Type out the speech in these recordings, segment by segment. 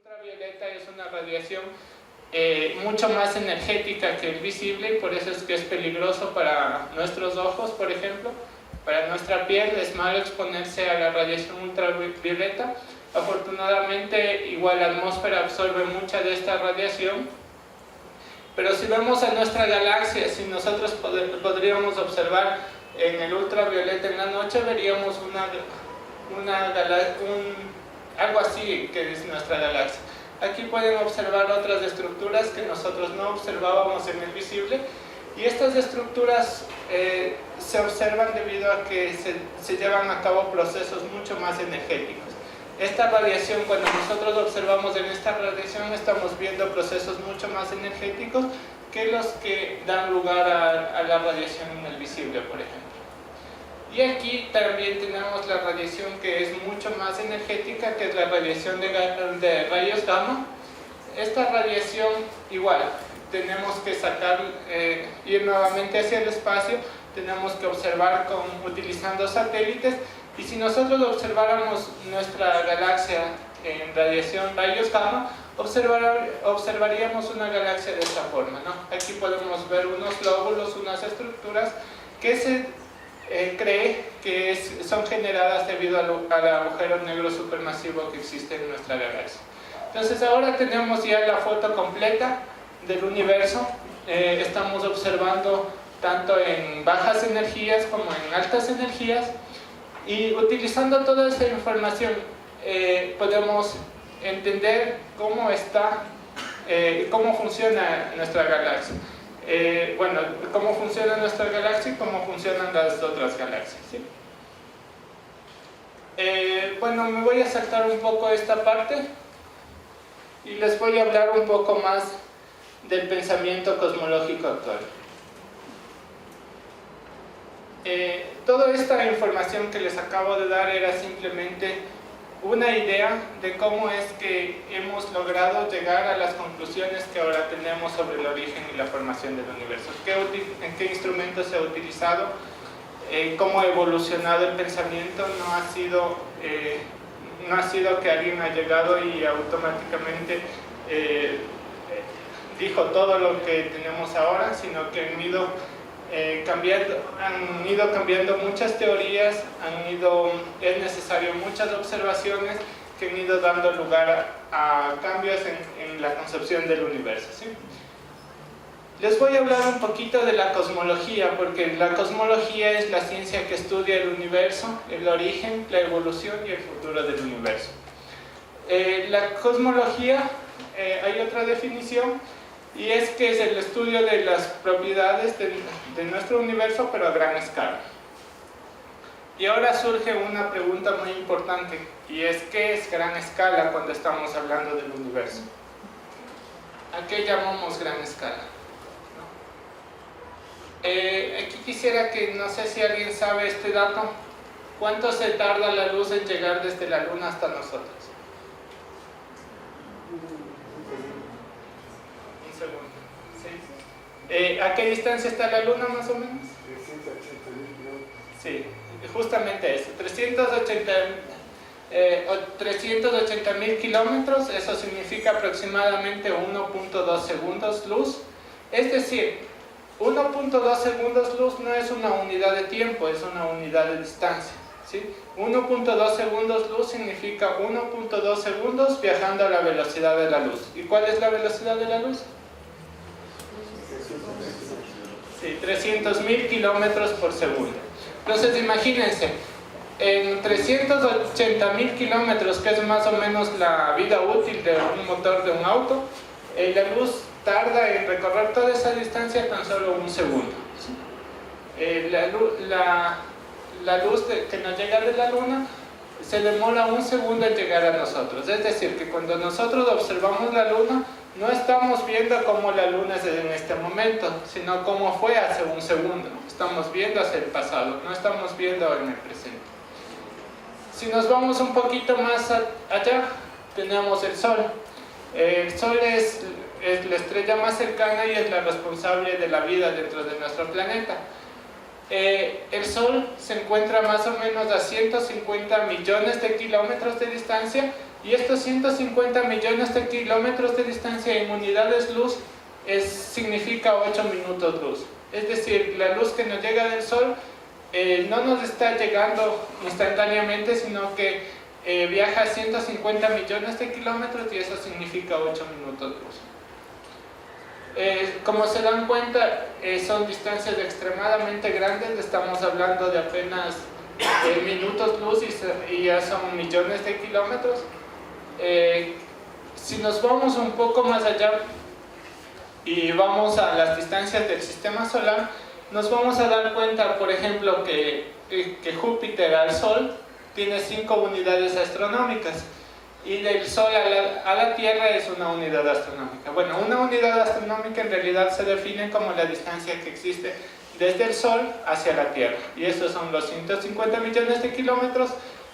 ultravioleta es una radiación mucho más energética que el visible y por eso es que es peligroso para nuestros ojos, por ejemplo. Para nuestra piel es malo exponerse a la radiación ultravioleta. Afortunadamente, igual la atmósfera absorbe mucha de esta radiación. Pero si vemos a nuestra galaxia, si nosotros podríamos observar en el ultravioleta en la noche, veríamos algo así que es nuestra galaxia. Aquí pueden observar otras estructuras que nosotros no observábamos en el visible, y estas estructuras se observan debido a que se llevan a cabo procesos mucho más energéticos. Esta radiación, cuando nosotros observamos en esta radiación, estamos viendo procesos mucho más energéticos que los que dan lugar a la radiación en el visible, por ejemplo. Y aquí también tenemos la radiación que es mucho más energética, que es la radiación de rayos gamma. Esta radiación, igual, tenemos que ir nuevamente hacia el espacio, tenemos que observar utilizando satélites, y si nosotros observáramos nuestra galaxia en radiación rayos gamma, observaríamos una galaxia de esta forma, ¿no? Aquí podemos ver unos glóbulos, unas estructuras que se cree que son generadas debido al agujero negro supermasivo que existe en nuestra galaxia. Entonces ahora tenemos ya la foto completa del universo. Estamos observando tanto en bajas energías como en altas energías, y utilizando toda esta información podemos entender cómo funciona nuestra galaxia. Cómo funciona nuestra galaxia y cómo funcionan las otras galaxias, ¿sí? Me voy a saltar un poco esta parte y les voy a hablar un poco más del pensamiento cosmológico actual. Toda esta información que les acabo de dar era simplemente una idea de cómo es que hemos logrado llegar a las conclusiones que ahora tenemos sobre el origen y la formación del universo. En qué instrumentos se ha utilizado, cómo ha evolucionado el pensamiento. No ha sido que alguien ha llegado y automáticamente dijo todo lo que tenemos ahora, sino que han ido cambiando muchas teorías, es necesario muchas observaciones que han ido dando lugar a cambios en la concepción del universo, ¿sí? Les voy a hablar un poquito de la cosmología, porque la cosmología es la ciencia que estudia el universo, el origen, la evolución y el futuro del universo. La cosmología, hay otra definición, y es que es el estudio de las propiedades de nuestro universo, pero a gran escala. Y ahora surge una pregunta muy importante, y es: ¿qué es gran escala cuando estamos hablando del universo? ¿A qué llamamos gran escala? Aquí quisiera que, no sé si alguien sabe este dato, ¿cuánto se tarda la luz en llegar desde la luna hasta nosotros? ¿A qué distancia está la luna más o menos? 380.000 kilómetros. Sí, justamente eso, 380.000 kilómetros, eso significa aproximadamente 1.2 segundos luz. Es decir, 1.2 segundos luz no es una unidad de tiempo, es una unidad de distancia, ¿sí? 1.2 segundos luz significa 1.2 segundos viajando a la velocidad de la luz. ¿Y cuál es la velocidad de la luz? Sí, 300.000 kilómetros por segundo. Entonces imagínense, en 380.000 kilómetros, que es más o menos la vida útil de un motor de un auto, la luz tarda en recorrer toda esa distancia tan solo un segundo. La luz que nos llega de la luna se demora un segundo en llegar a nosotros. Es decir, que cuando nosotros observamos la luna, no estamos viendo cómo la luna es en este momento, sino cómo fue hace un segundo. Estamos viendo hacia el pasado, no estamos viendo en el presente. Si nos vamos un poquito más allá, tenemos el Sol. El Sol es la estrella más cercana y es la responsable de la vida dentro de nuestro planeta. El Sol se encuentra más o menos a 150 millones de kilómetros de distancia, Y estos 150 millones de kilómetros de distancia en unidades luz significa 8 minutos luz. Es decir, la luz que nos llega del Sol no nos está llegando instantáneamente, sino que viaja a 150 millones de kilómetros y eso significa 8 minutos luz. Como se dan cuenta, son distancias extremadamente grandes, estamos hablando de apenas minutos luz y ya son millones de kilómetros. Si nos vamos un poco más allá y vamos a las distancias del sistema solar, nos vamos a dar cuenta, por ejemplo, que Júpiter al Sol tiene 5 unidades astronómicas y del Sol a la Tierra es una unidad astronómica. Bueno, una unidad astronómica en realidad se define como la distancia que existe desde el Sol hacia la Tierra, y esos son los 150 millones de kilómetros,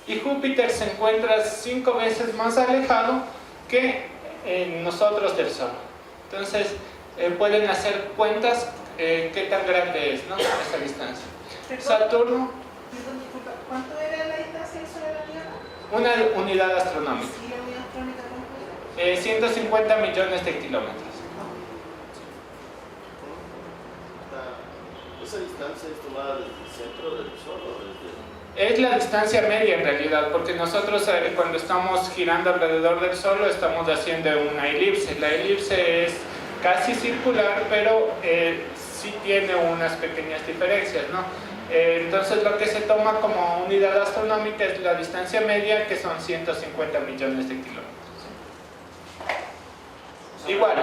y Júpiter se encuentra 5 veces más alejado que nosotros del Sol. Entonces pueden hacer cuentas qué tan grande es, ¿no?, esa distancia. Saturno. ¿Cuánto era la distancia del Sol a la Tierra? Una unidad astronómica. ¿Y la unidad astronómica cuánto era? 150 millones de kilómetros. ¿Esa distancia es tomada desde el centro del Sol o desde...? Es la distancia media en realidad, porque nosotros cuando estamos girando alrededor del Sol lo estamos haciendo una elipse. La elipse es casi circular, pero sí tiene unas pequeñas diferencias, ¿no? Entonces lo que se toma como unidad astronómica es la distancia media, que son 150 millones de kilómetros. O sea, Igual.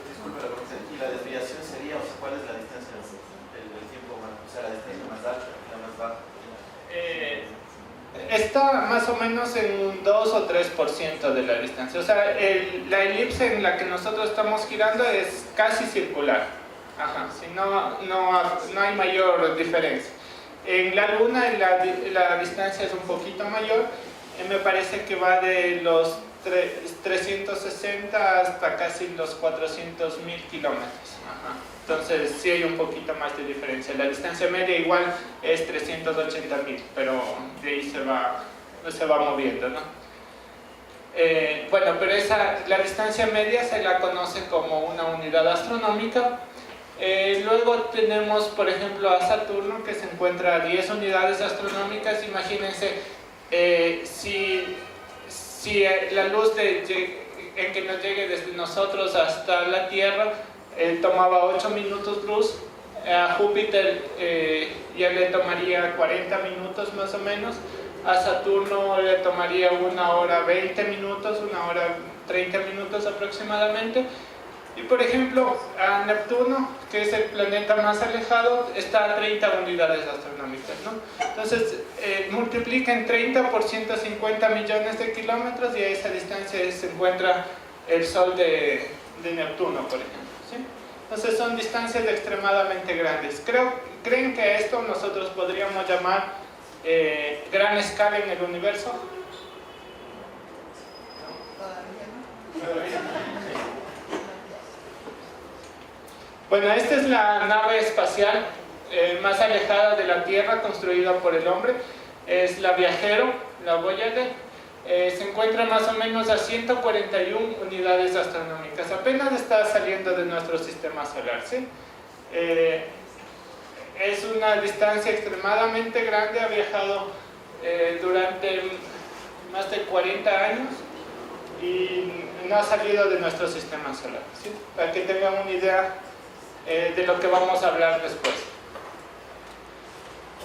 Disculpe la pregunta, ¿y la desviación sería, o sea, cuál es la distancia, el tiempo más, o sea, la distancia más alta, la más baja? Está más o menos en un 2 o 3% de la distancia. O sea, la elipse en la que nosotros estamos girando es casi circular. Ajá, si no hay mayor diferencia. En la Luna la distancia es un poquito mayor. Me parece que va de los 360 hasta casi los 400.000 kilómetros. Ajá. Entonces sí hay un poquito más de diferencia. La distancia media igual es 380.000, pero de ahí se va moviendo, ¿no? Bueno, pero la distancia media se la conoce como una unidad astronómica. Luego tenemos, por ejemplo, a Saturno, que se encuentra a 10 unidades astronómicas. Imagínense, si la luz en que nos llegue desde nosotros hasta la Tierra tomaba 8 minutos luz, a Júpiter ya le tomaría 40 minutos más o menos, a Saturno le tomaría 1 hora 20 minutos, 1 hora 30 minutos aproximadamente. Y por ejemplo, a Neptuno, que es el planeta más alejado, está a 30 unidades astronómicas, ¿no? Entonces, multipliquen 30 por 150 millones de kilómetros y a esa distancia se encuentra el Sol de Neptuno, por ejemplo, ¿sí? Entonces, son distancias extremadamente grandes. ¿Creen que a esto nosotros podríamos llamar gran escala en el universo? Todavía no. Bueno, esta es la nave espacial más alejada de la Tierra construida por el hombre. Es la Viajero, la Voyager. Se encuentra más o menos a 141 unidades astronómicas. Apenas está saliendo de nuestro sistema solar, ¿sí? Es una distancia extremadamente grande. Ha viajado durante más de 40 años y no ha salido de nuestro sistema solar, ¿sí? Para que tengan una idea de lo que vamos a hablar después.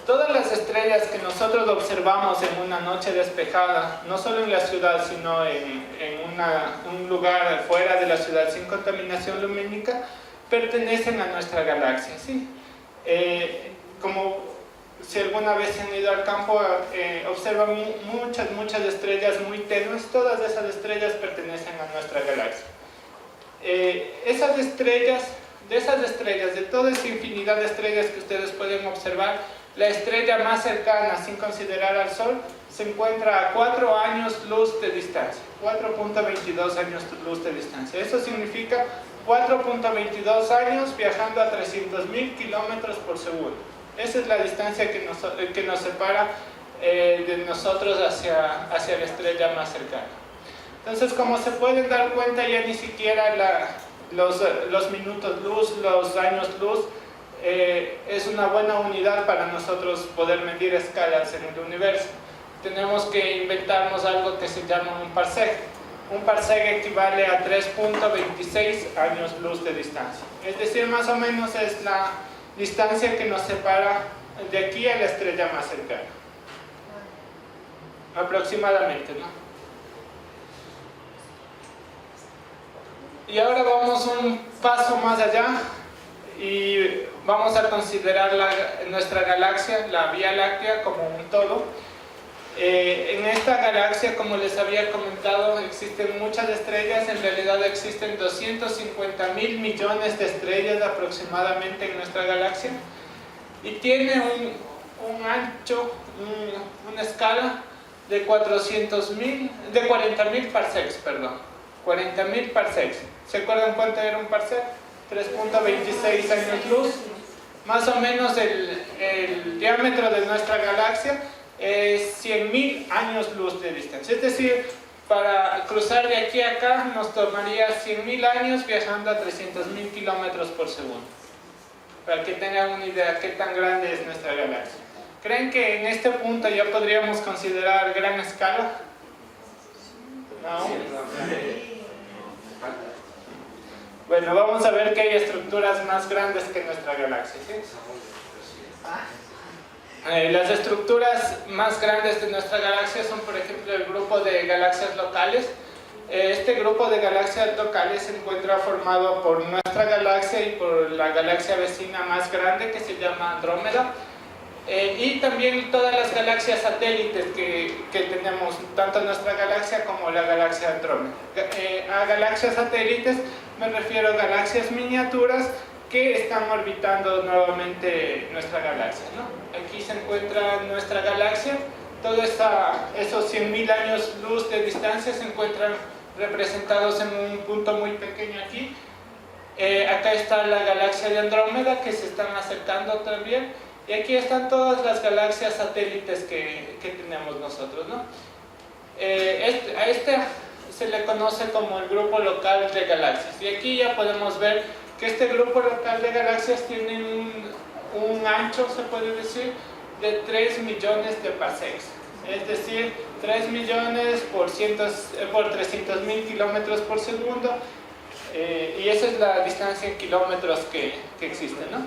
Todas las estrellas que nosotros observamos en una noche despejada, no solo en la ciudad, sino en un lugar fuera de la ciudad sin contaminación lumínica, pertenecen a nuestra galaxia, ¿sí? Como si alguna vez han ido al campo, observan muchas estrellas muy tenues. Todas esas estrellas pertenecen a nuestra galaxia. De toda esa infinidad de estrellas que ustedes pueden observar, la estrella más cercana, sin considerar al Sol, se encuentra a 4 años luz de distancia, 4.22 años luz de distancia. Eso significa 4.22 años viajando a 300.000 kilómetros por segundo. Esa es la distancia que nos separa de nosotros hacia la estrella más cercana. Entonces, como se pueden dar cuenta, ya ni siquiera los minutos luz, los años luz, es una buena unidad para nosotros poder medir escalas en el universo. Tenemos que inventarnos algo que se llama un parsec. Un parsec equivale a 3.26 años luz de distancia. Es decir, más o menos es la distancia que nos separa de aquí a la estrella más cercana. Aproximadamente, ¿no? Y ahora vamos un paso más allá y vamos a considerar nuestra galaxia, la Vía Láctea, como un todo. En esta galaxia, como les había comentado, existen muchas estrellas. En realidad existen 250.000 millones de estrellas aproximadamente en nuestra galaxia, y tiene un ancho, una escala de 40.000 parsecs, perdón, 40.000 parsecs. ¿Se acuerdan cuánto era un parsec? 3.26 años luz. Más o menos el diámetro de nuestra galaxia es 100.000 años luz de distancia. Es decir, para cruzar de aquí a acá nos tomaría 100.000 años viajando a 300.000 kilómetros por segundo. Para que tengan una idea de qué tan grande es nuestra galaxia. ¿Creen que en este punto ya podríamos considerar gran escala? No. Bueno, vamos a ver que hay estructuras más grandes que nuestra galaxia, ¿sí? Las estructuras más grandes de nuestra galaxia son, por ejemplo, el grupo de galaxias locales. Este grupo de galaxias locales se encuentra formado por nuestra galaxia y por la galaxia vecina más grande, que se llama Andrómeda, y también todas las galaxias satélites que tenemos, tanto nuestra galaxia como la galaxia Andrómeda. A galaxias satélites me refiero a galaxias miniaturas que están orbitando nuevamente nuestra galaxia, ¿no? Aquí se encuentra nuestra galaxia. Todos esos 100.000 años luz de distancia se encuentran representados en un punto muy pequeño aquí. Acá está la galaxia de Andrómeda, que se están acercando también, y aquí están todas las galaxias satélites que tenemos nosotros, ¿no? A este se le conoce como el grupo local de galaxias, y aquí ya podemos ver que este grupo local de galaxias tiene un ancho, se puede decir, de 3 millones de parsecs. Es decir, 3 millones por 300.000 kilómetros por segundo, y esa es la distancia en kilómetros que existe, ¿no?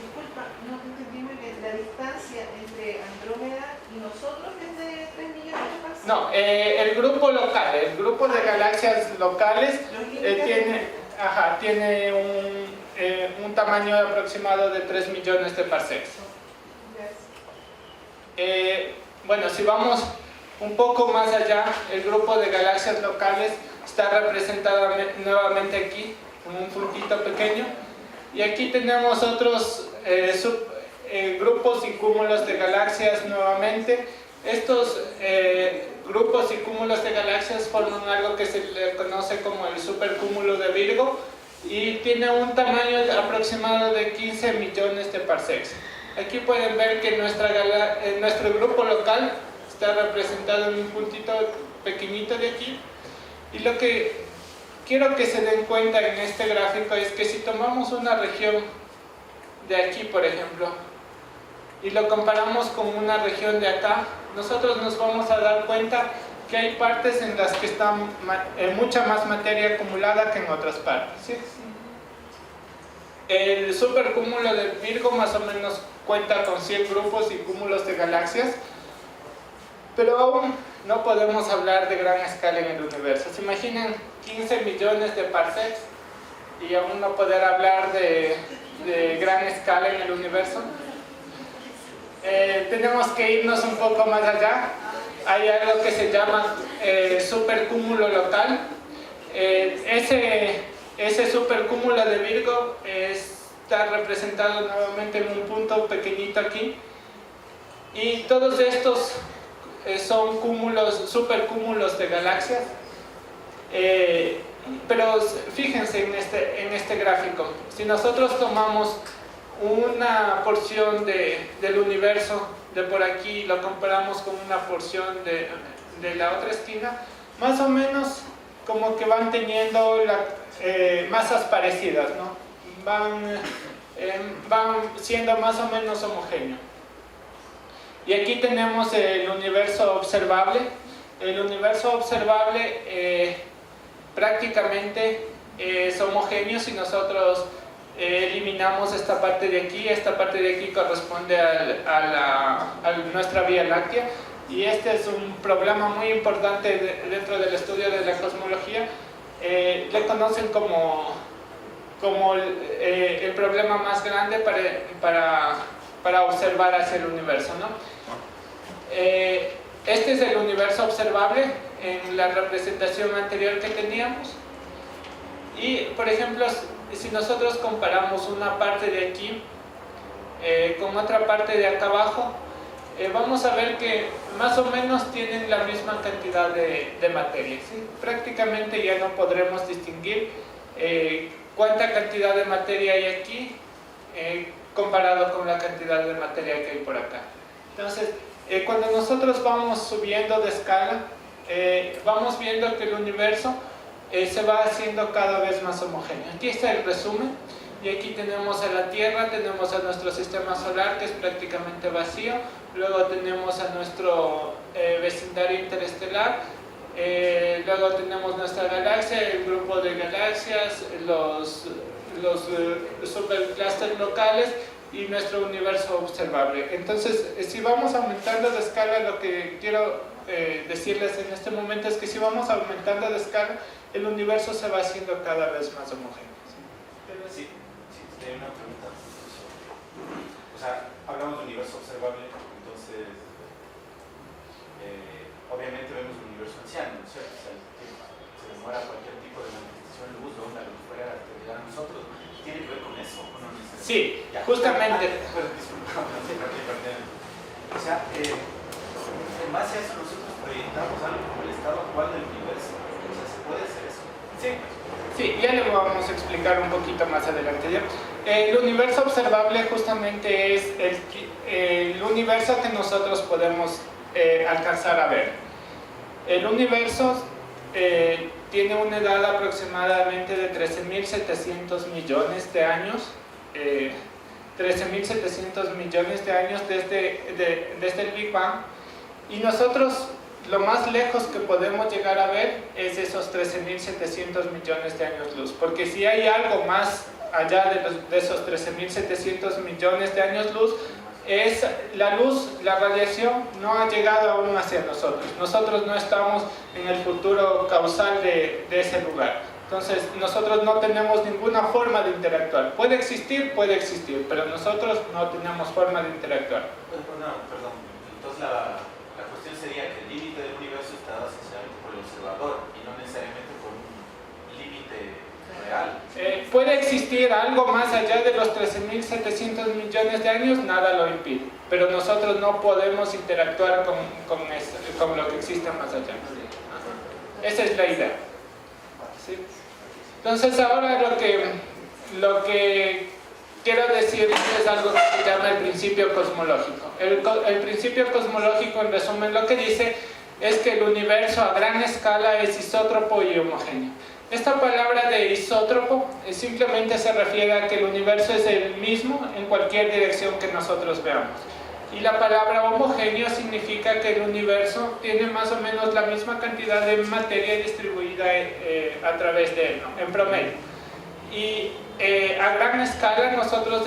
Disculpa, no entendí muy bien. La distancia entre Andrómeda y nosotros es de 3 millones de parsecs. No, el grupo local, el grupo de galaxias locales tiene un tamaño aproximado de 3 millones de parsecs. Bueno, si vamos un poco más allá, el grupo de galaxias locales está representado nuevamente aquí, en un puntito pequeño, y aquí tenemos otros grupos y cúmulos de galaxias nuevamente. Estos grupos y cúmulos de galaxias forman algo que se le conoce como el supercúmulo de Virgo, y tiene un tamaño aproximado de 15 millones de parsecs. Aquí pueden ver que nuestro grupo local está representado en un puntito pequeñito de aquí, y lo que quiero que se den cuenta en este gráfico es que si tomamos una región de aquí, por ejemplo, y lo comparamos con una región de acá, nosotros nos vamos a dar cuenta que hay partes en las que está mucha más materia acumulada que en otras partes, ¿sí? El supercúmulo de Virgo más o menos cuenta con 100 grupos y cúmulos de galaxias, pero aún no podemos hablar de gran escala en el universo. ¿Se imaginan 15 millones de parsecs y aún no poder hablar de gran escala en el universo? Tenemos que irnos un poco más allá. Hay algo que se llama supercúmulo local. Ese supercúmulo de Virgo está representado nuevamente en un punto pequeñito aquí, y todos estos son supercúmulos de galaxias. Pero fíjense en este gráfico, si nosotros tomamos una porción del universo de por aquí y lo comparamos con una porción de la otra esquina, más o menos como que van teniendo masas parecidas, ¿no? Van siendo más o menos homogéneos. Y aquí tenemos el universo observable. El universo observable prácticamente es homogéneo si nosotros eliminamos esta parte de aquí. Esta parte de aquí corresponde a nuestra Vía Láctea, y este es un problema muy importante dentro del estudio de la cosmología. Le conocen como el problema más grande para observar hacia el universo, ¿no? Este es el universo observable en la representación anterior que teníamos. Y, por ejemplo, si nosotros comparamos una parte de aquí con otra parte de acá abajo, vamos a ver que más o menos tienen la misma cantidad de materia, ¿sí? Prácticamente ya no podremos distinguir cuánta cantidad de materia hay aquí comparado con la cantidad de materia que hay por acá. Entonces, cuando nosotros vamos subiendo de escala, vamos viendo que el universo se va haciendo cada vez más homogéneo. Aquí está el resumen, y aquí tenemos a la Tierra, tenemos a nuestro sistema solar, que es prácticamente vacío, luego tenemos a nuestro vecindario interestelar, luego tenemos nuestra galaxia, el grupo de galaxias, los superclústeres locales y nuestro universo observable. Entonces, si vamos aumentando de escala, lo que quiero decirles en este momento es que si vamos aumentando de escala, el universo se va haciendo cada vez más homogéneo. Sí, tengo una pregunta. O sea, hablamos de universo observable, entonces obviamente vemos un universo anciano, ¿no es cierto? O sea, que se demora cualquier tipo de manifestación, luz, onda, lo que fuera, que llegar a nosotros. ¿Tiene que ver con eso o no necesariamente? Sí, justamente. O sea, en base a eso nosotros proyectamos algo como el estado actual del universo. O sea, ¿se puede hacer eso? Sí, ya le vamos a explicar un poquito más adelante. ¿Ya? El universo observable justamente es el universo que nosotros podemos alcanzar a ver. El universo tiene una edad aproximadamente de 13.700 millones de años. 13.700 millones de años desde el Big Bang, y nosotros lo más lejos que podemos llegar a ver es esos 13.700 millones de años luz, porque si hay algo más allá de esos 13.700 millones de años luz, es la luz, la radiación no ha llegado aún hacia nosotros. Nosotros no estamos en el futuro causal de ese lugar. Entonces, nosotros no tenemos ninguna forma de interactuar. Puede existir, pero nosotros no tenemos forma de interactuar. Perdón. Entonces, la cuestión sería que el límite del universo está dado esencialmente por el observador y no necesariamente por un límite real. Puede existir algo más allá de los 13.700 millones de años, nada lo impide. Pero nosotros no podemos interactuar con lo que existe más allá. Esa es la idea. ¿Sí? Entonces ahora lo que quiero decir es algo que se llama el principio cosmológico. El principio cosmológico, en resumen, lo que dice es que el universo a gran escala es isótropo y homogéneo. Esta palabra de isótropo simplemente se refiere a que el universo es el mismo en cualquier dirección que nosotros veamos. Y la palabra homogéneo significa que el universo tiene más o menos la misma cantidad de materia distribuida a través de él, ¿no? En promedio. Y a gran escala nosotros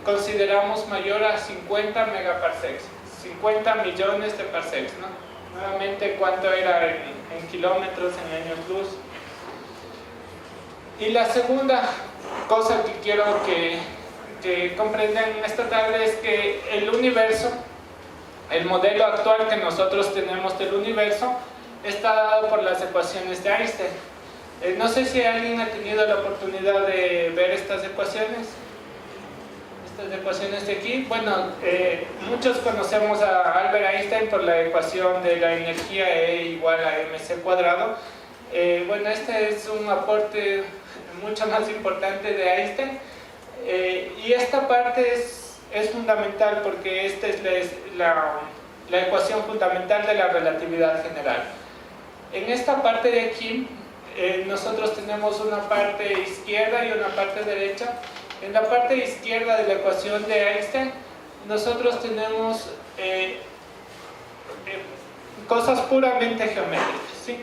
consideramos mayor a 50 megaparsecs, 50 millones de parsecs, ¿no? Nuevamente, ¿cuánto era en kilómetros, en años luz? Y la segunda cosa que quiero que comprendan esta tarde es que el universo, el modelo actual que nosotros tenemos del universo, está dado por las ecuaciones de Einstein. No sé si alguien ha tenido la oportunidad de ver estas ecuaciones de aquí. Bueno, muchos conocemos a Albert Einstein por la ecuación de la energía E igual a mc cuadrado. Bueno, este es un aporte mucho más importante de Einstein. Y esta parte es fundamental porque esta es la ecuación fundamental de la relatividad general. En esta parte de aquí, nosotros tenemos una parte izquierda y una parte derecha. En la parte izquierda de la ecuación de Einstein, nosotros tenemos cosas puramente geométricas, ¿sí?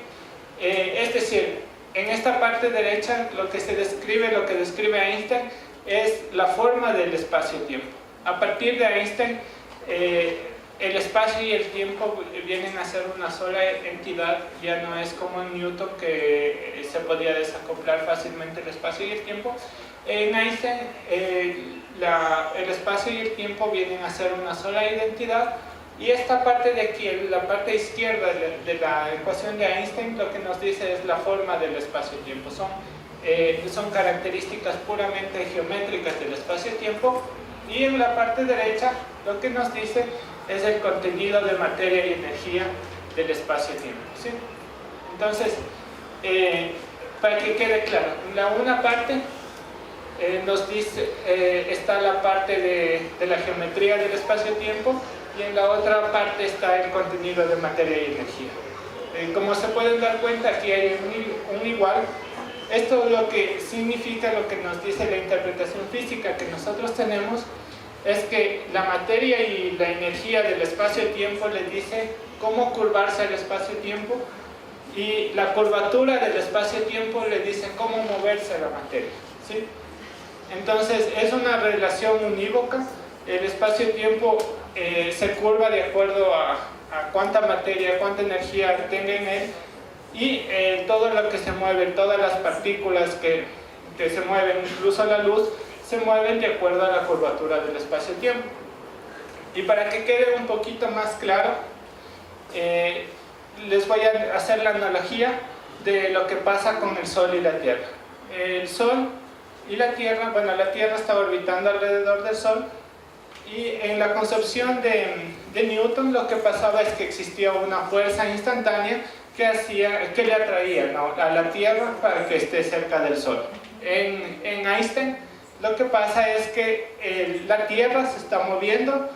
Es decir, en esta parte derecha lo que describe Einstein es la forma del espacio-tiempo. A partir de Einstein, el espacio y el tiempo vienen a ser una sola entidad, ya no es como en Newton que se podía desacoplar fácilmente el espacio y el tiempo. En Einstein el espacio y el tiempo vienen a ser una sola identidad, y esta parte de aquí, la parte izquierda de la ecuación de Einstein, lo que nos dice es la forma del espacio-tiempo. Son características puramente geométricas del espacio-tiempo, y en la parte derecha lo que nos dice es el contenido de materia y energía del espacio-tiempo, ¿sí? Entonces, para que quede claro, en la una parte nos dice, está la parte de la geometría del espacio-tiempo, y en la otra parte está el contenido de materia y energía. Como se pueden dar cuenta, aquí hay un igual. Esto lo que significa, lo que nos dice la interpretación física que nosotros tenemos, es que la materia y la energía del espacio-tiempo le dice cómo curvarse al espacio-tiempo, y la curvatura del espacio-tiempo le dice cómo moverse a la materia, ¿sí? Entonces es una relación unívoca. El espacio-tiempo se curva de acuerdo a cuánta materia, cuánta energía tenga en él, y todo lo que se mueve, todas las partículas que se mueven, incluso la luz, se mueven de acuerdo a la curvatura del espacio-tiempo. Y para que quede un poquito más claro, les voy a hacer la analogía de lo que pasa con el Sol y la Tierra. El Sol y la Tierra, bueno, la Tierra está orbitando alrededor del Sol, y en la concepción de Newton lo que pasaba es que existía una fuerza instantánea que le atraía, ¿no?, a la Tierra para que esté cerca del Sol. En Einstein lo que pasa es que la Tierra se está moviendo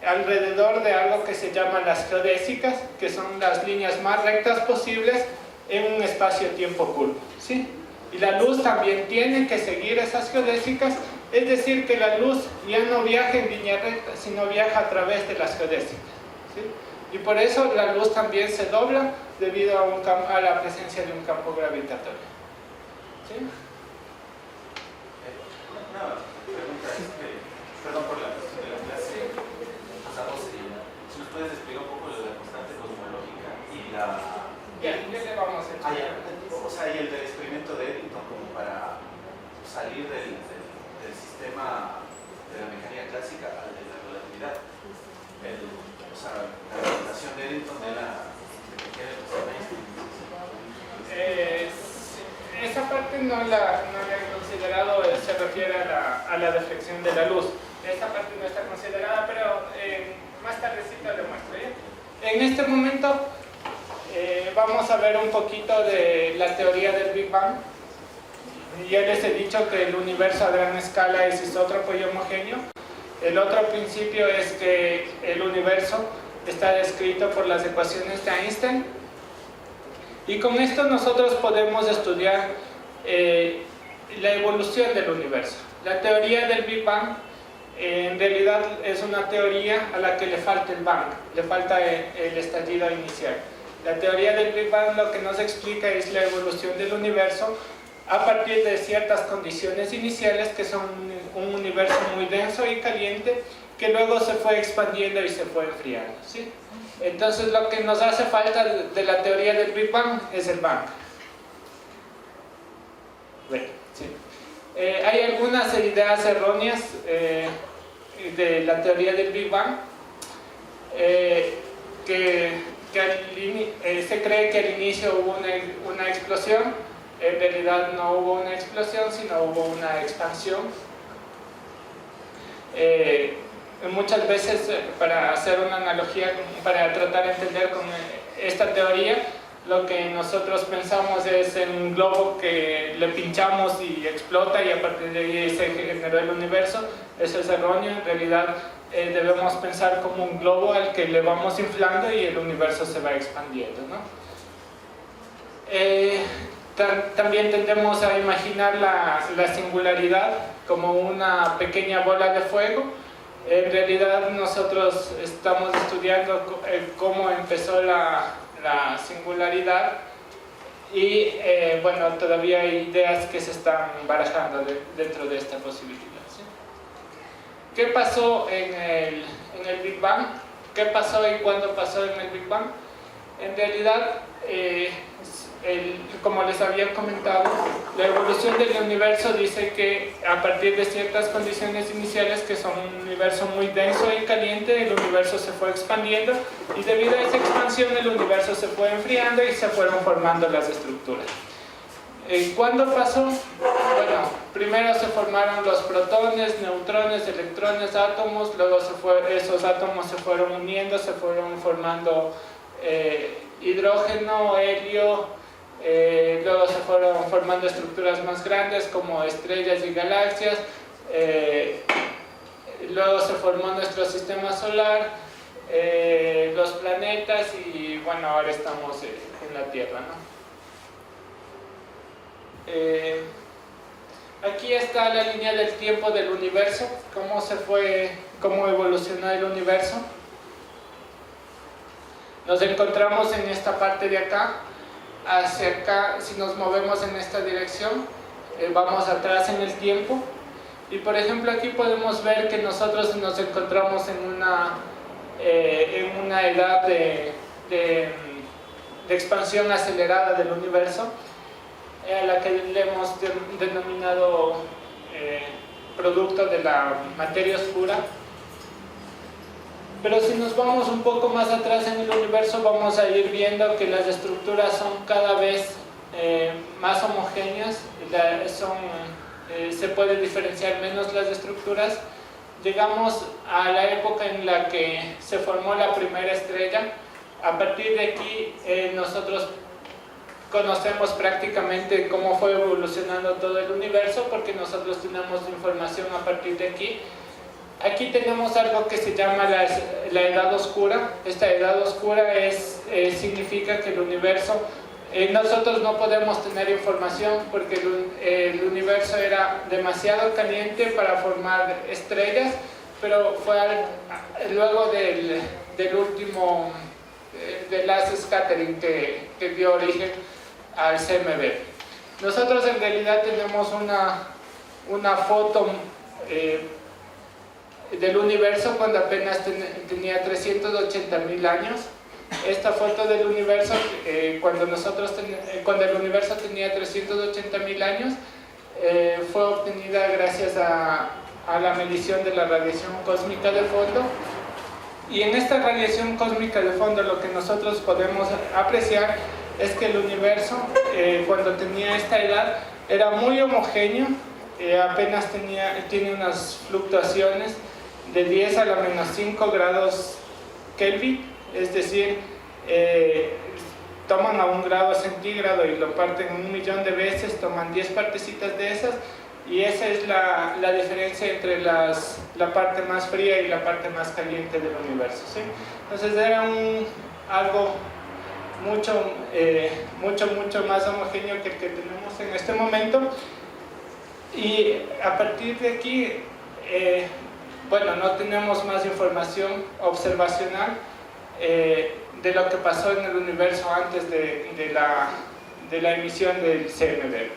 alrededor de algo que se llama las geodésicas, que son las líneas más rectas posibles en un espacio-tiempo curvo, ¿sí? Y la luz también tiene que seguir esas geodésicas, es decir, que la luz ya no viaja en línea recta, sino viaja a través de las geodésicas, ¿sí? Y por eso la luz también se dobla debido a la presencia de un campo gravitatorio, ¿sí? Una pregunta, perdón por la cuestión de la clase pasada, si nos puedes explicar un poco lo de la constante cosmológica y la... Ya le vamos a echar. O sea, y el del experimento de Eddington, como para salir del sistema de la mecánica clásica al de la relatividad. O sea, la representación de Eddington de la esa parte no la he considerado, se refiere a la deflexión de la luz. Esta parte no está considerada, pero más tardecito le muestro, ¿ya? En este momento vamos a ver un poquito de la teoría del Big Bang. Ya les he dicho que el universo a gran escala es isótropo y homogéneo. El otro principio es que el universo está descrito por las ecuaciones de Einstein, y con esto nosotros podemos estudiar la evolución del universo. La teoría del Big Bang en realidad es una teoría a la que le falta el Bang, le falta el estallido inicial. La teoría del Big Bang lo que nos explica es la evolución del universo a partir de ciertas condiciones iniciales, que son un universo muy denso y caliente, que luego se fue expandiendo y se fue enfriando, ¿sí? Entonces lo que nos hace falta de la teoría del Big Bang es el Bang. Bueno, ¿sí? Hay algunas ideas erróneas de la teoría del Big Bang, se cree que al inicio hubo una explosión. En realidad no hubo una explosión, sino hubo una expansión. Muchas veces, para hacer una analogía, para tratar de entender con esta teoría, lo que nosotros pensamos es en un globo que le pinchamos y explota, y a partir de ahí se generó el universo. Eso es erróneo. En realidad debemos pensar como un globo al que le vamos inflando y el universo se va expandiendo, ¿no? También tendemos a imaginar la singularidad como una pequeña bola de fuego. En realidad nosotros estamos estudiando cómo empezó la singularidad y bueno, todavía hay ideas que se están barajando dentro de esta posibilidad, ¿sí? ¿Qué pasó en el Big Bang? ¿Qué pasó y cuándo pasó en el Big Bang? En realidad, como les había comentado, la evolución del universo dice que a partir de ciertas condiciones iniciales, que son un universo muy denso y caliente, el universo se fue expandiendo y debido a esa expansión el universo se fue enfriando y se fueron formando las estructuras. ¿Cuándo pasó? Bueno, primero se formaron los protones, neutrones, electrones, átomos, luego esos átomos se fueron uniendo, se fueron formando hidrógeno, helio, luego se fueron formando estructuras más grandes como estrellas y galaxias, luego se formó nuestro sistema solar, los planetas y bueno, ahora estamos en la Tierra, ¿no? Aquí está la línea del tiempo del universo, cómo evolucionó el universo. Nos encontramos en esta parte de acá. Hacia acá, si nos movemos en esta dirección, vamos atrás en el tiempo y por ejemplo aquí podemos ver que nosotros nos encontramos en una edad de expansión acelerada del universo, a la que le hemos denominado producto de la materia oscura. Pero si nos vamos un poco más atrás en el universo, vamos a ir viendo que las estructuras son cada vez más homogéneas, se puede diferenciar menos las estructuras. Llegamos a la época en la que se formó la primera estrella. A partir de aquí nosotros conocemos prácticamente cómo fue evolucionando todo el universo, porque nosotros tenemos información a partir de aquí. Aquí tenemos algo que se llama la edad oscura. Esta edad oscura significa que el universo, nosotros no podemos tener información porque el universo era demasiado caliente para formar estrellas, pero fue luego del último, del last scattering que dio origen al CMB. Nosotros en realidad tenemos una foto del universo cuando apenas tenía 380.000 años. Esta foto del universo, cuando el universo tenía 380.000 años, fue obtenida gracias a la medición de la radiación cósmica de fondo. Y en esta radiación cósmica de fondo lo que nosotros podemos apreciar es que el universo, cuando tenía esta edad, era muy homogéneo, apenas tiene unas fluctuaciones de 10 a la menos 5 grados Kelvin, es decir, toman a 1 grado centígrado y lo parten 1.000.000 de veces, toman 10 partecitas de esas, y esa es la diferencia entre la parte más fría y la parte más caliente del universo, ¿sí? Entonces era algo mucho más homogéneo que el que tenemos en este momento, y a partir de aquí bueno, no tenemos más información observacional de lo que pasó en el universo antes de la emisión del CMB.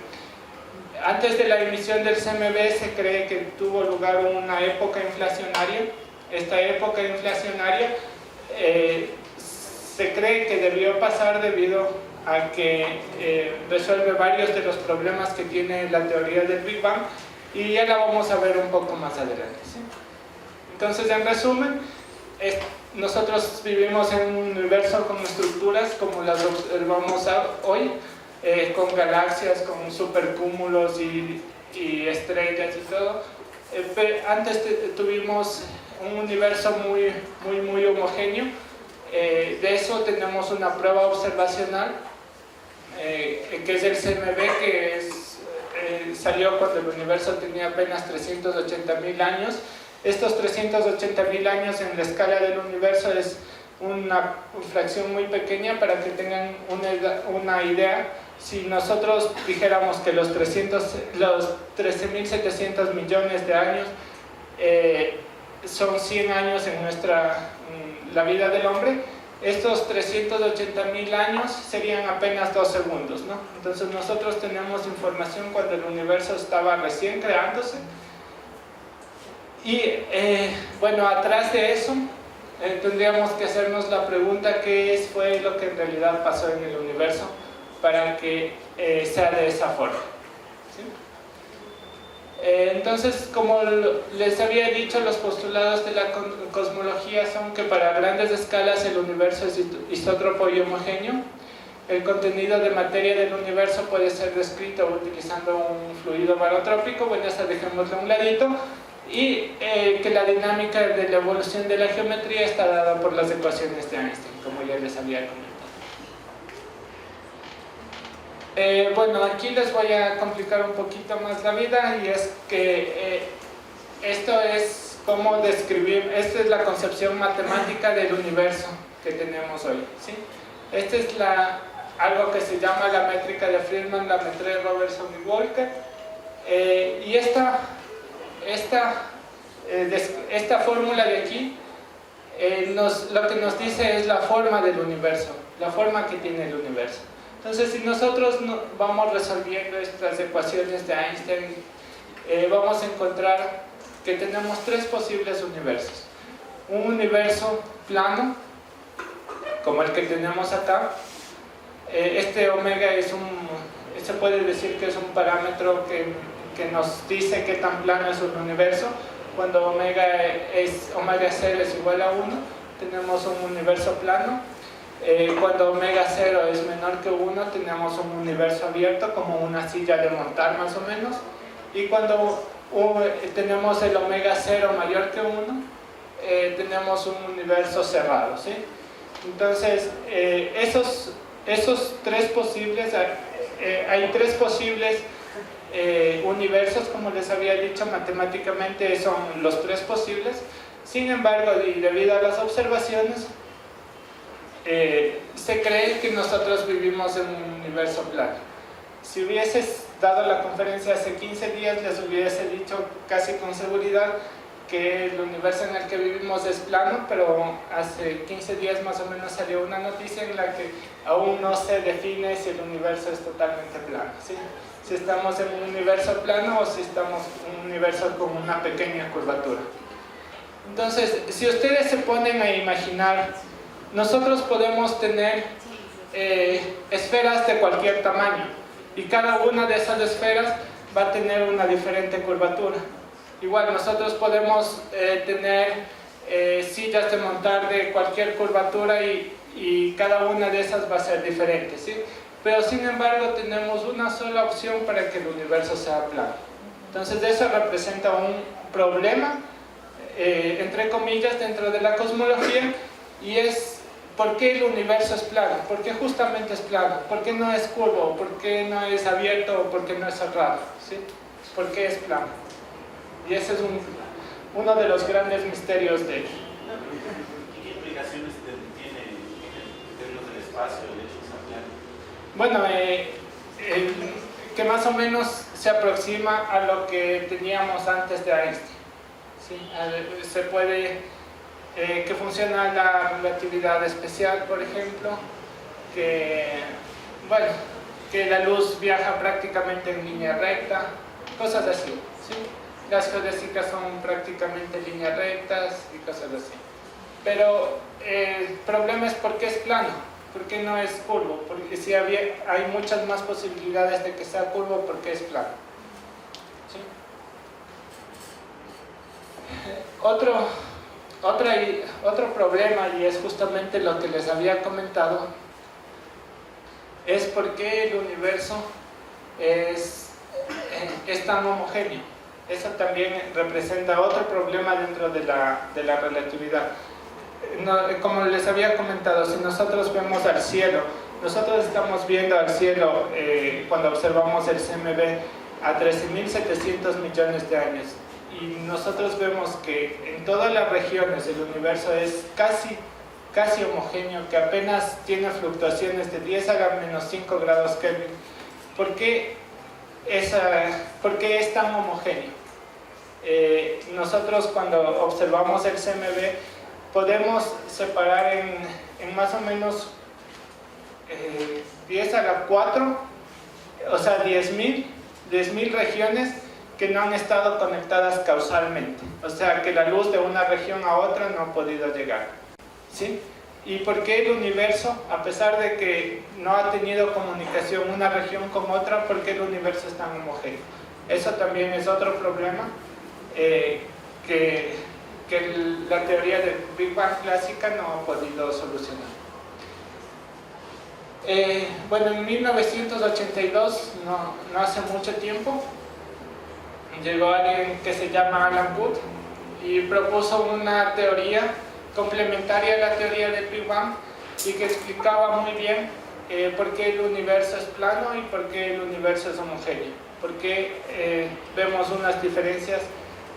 Antes de la emisión del CMB se cree que tuvo lugar una época inflacionaria. Esta época inflacionaria se cree que debió pasar debido a que resuelve varios de los problemas que tiene la teoría del Big Bang, y ya la vamos a ver un poco más adelante, ¿sí? Entonces, en resumen, nosotros vivimos en un universo con estructuras como las observamos hoy, con galaxias, con supercúmulos y estrellas y todo. Antes tuvimos un universo muy homogéneo. De eso tenemos una prueba observacional, que es el CMB, que salió cuando el universo tenía apenas 380.000 años. Estos 380.000 años en la escala del universo es una fracción muy pequeña para que tengan una idea. Si nosotros dijéramos que los 13.700 millones de años son 100 años en la vida del hombre, estos 380.000 años serían apenas 2 segundos, ¿no? Entonces nosotros tenemos información cuando el universo estaba recién creándose. Y bueno, atrás de eso tendríamos que hacernos la pregunta: ¿qué fue lo que en realidad pasó en el universo para que sea de esa forma? ¿Sí? Entonces, como les había dicho, los postulados de la cosmología son que para grandes escalas el universo es isótropo y homogéneo. El contenido de materia del universo puede ser descrito utilizando un fluido barotrópico. Bueno, esa dejémoslo a un ladito. Y que la dinámica de la evolución de la geometría está dada por las ecuaciones de Einstein, como ya les había comentado. Bueno, aquí les voy a complicar un poquito más la vida, y es que esto es cómo describir, esta es la concepción matemática del universo que tenemos hoy, ¿sí? Esta es algo que se llama la métrica de Friedman, la métrica de Robertson y Walker, y esta fórmula de aquí lo que nos dice es la forma del universo, la forma que tiene el universo. Entonces, si nosotros vamos resolviendo estas ecuaciones de Einstein, vamos a encontrar que tenemos 3 posibles universos. Un universo plano, como el que tenemos acá. Este omega se puede decir que es un parámetro que nos dice qué tan plano es un universo. Cuando omega 0 es igual a 1, tenemos un universo plano. Cuando omega 0 es menor que 1, tenemos un universo abierto, como una silla de montar más o menos. Y cuando tenemos el omega 0 mayor que 1, tenemos un universo cerrado, ¿sí? Entonces, esos 3 posibles, hay 3 posibles universos, como les había dicho, matemáticamente son los 3 posibles. Sin embargo, y debido a las observaciones, se cree que nosotros vivimos en un universo plano. Si hubieses dado la conferencia hace 15 días, les hubiese dicho casi con seguridad que el universo en el que vivimos es plano, pero hace 15 días más o menos salió una noticia en la que aún no se define si el universo es totalmente plano, ¿sí? Si estamos en un universo plano o si estamos en un universo con una pequeña curvatura. Entonces, si ustedes se ponen a imaginar, nosotros podemos tener esferas de cualquier tamaño, y cada una de esas esferas va a tener una diferente curvatura. Igual nosotros podemos tener sillas de montar de cualquier curvatura, y cada una de esas va a ser diferente, ¿sí? Pero sin embargo tenemos una sola opción para que el universo sea plano. Entonces eso representa un problema, entre comillas, dentro de la cosmología, y es: ¿por qué el universo es plano? ¿Por qué justamente es plano? ¿Por qué no es curvo? ¿Por qué no es abierto? ¿Por qué no es cerrado? ¿Sí? ¿Por qué es plano? Y ese es uno de los grandes misterios de él. ¿Qué implicaciones tiene en términos del espacio el hecho de ser plano? Bueno, que más o menos se aproxima a lo que teníamos antes de Einstein, ¿sí? Se puede, que funciona la relatividad especial, por ejemplo, que la luz viaja prácticamente en línea recta, cosas así, ¿sí? Las geodésicas son prácticamente líneas rectas y cosas así. Pero el problema es: ¿por qué es plano? ¿Por qué no es curvo? Porque si hay muchas más posibilidades de que sea curvo, ¿por qué es plano? ¿Sí? Otro problema, y es justamente lo que les había comentado, es por qué el universo es tan homogéneo. Eso también representa otro problema dentro de la relatividad. Como les había comentado, si nosotros vemos al cielo, nosotros estamos viendo al cielo cuando observamos el CMB a 13.700 millones de años, y nosotros vemos que en todas las regiones del universo es casi casi homogéneo, que apenas tiene fluctuaciones de 10 a la menos 5 grados Kelvin. ¿Por qué es tan homogéneo? Nosotros cuando observamos el CMB podemos separar en más o menos 10 a la 4, o sea 10.000 regiones que no han estado conectadas causalmente, o sea que la luz de una región a otra no ha podido llegar, ¿sí? ¿Y por qué el universo, a pesar de que no ha tenido comunicación una región con otra, por qué el universo es tan homogéneo? Eso también es otro problema que la teoría del Big Bang clásica no ha podido solucionar. Bueno, en 1982, no hace mucho tiempo, llegó alguien que se llama Alan Guth y propuso una teoría complementaria a la teoría del Big Bang y que explicaba muy bien por qué el universo es plano y por qué el universo es homogéneo, por qué vemos unas diferencias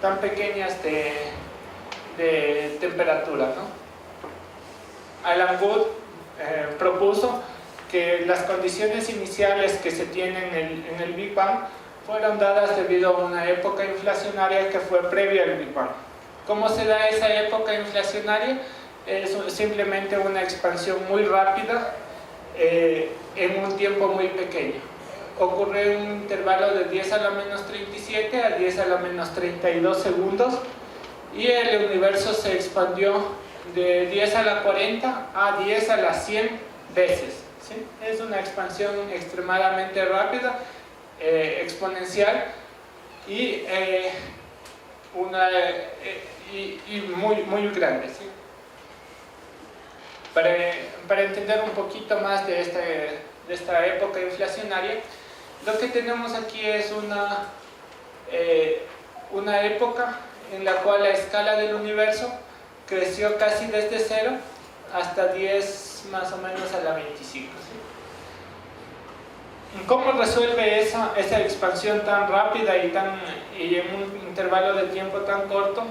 tan pequeñas de temperatura, ¿no? Alan Guth propuso que las condiciones iniciales que se tienen en el Big Bang fueron dadas debido a una época inflacionaria que fue previa al Big Bang. ¿Cómo se da esa época inflacionaria? Es simplemente una expansión muy rápida en un tiempo muy pequeño. Ocurre en un intervalo de 10 a la menos 37 a 10 a la menos 32 segundos y el universo se expandió de 10 a la 40 a 10 a las 100 veces, ¿sí? Es una expansión extremadamente rápida, exponencial y muy grande, ¿sí? Para entender un poquito más de esta época inflacionaria, lo que tenemos aquí es una época en la cual la escala del universo creció casi desde 0 hasta 10 más o menos a la 25, ¿sí? ¿Cómo resuelve esa expansión tan rápida y en un intervalo de tiempo tan corto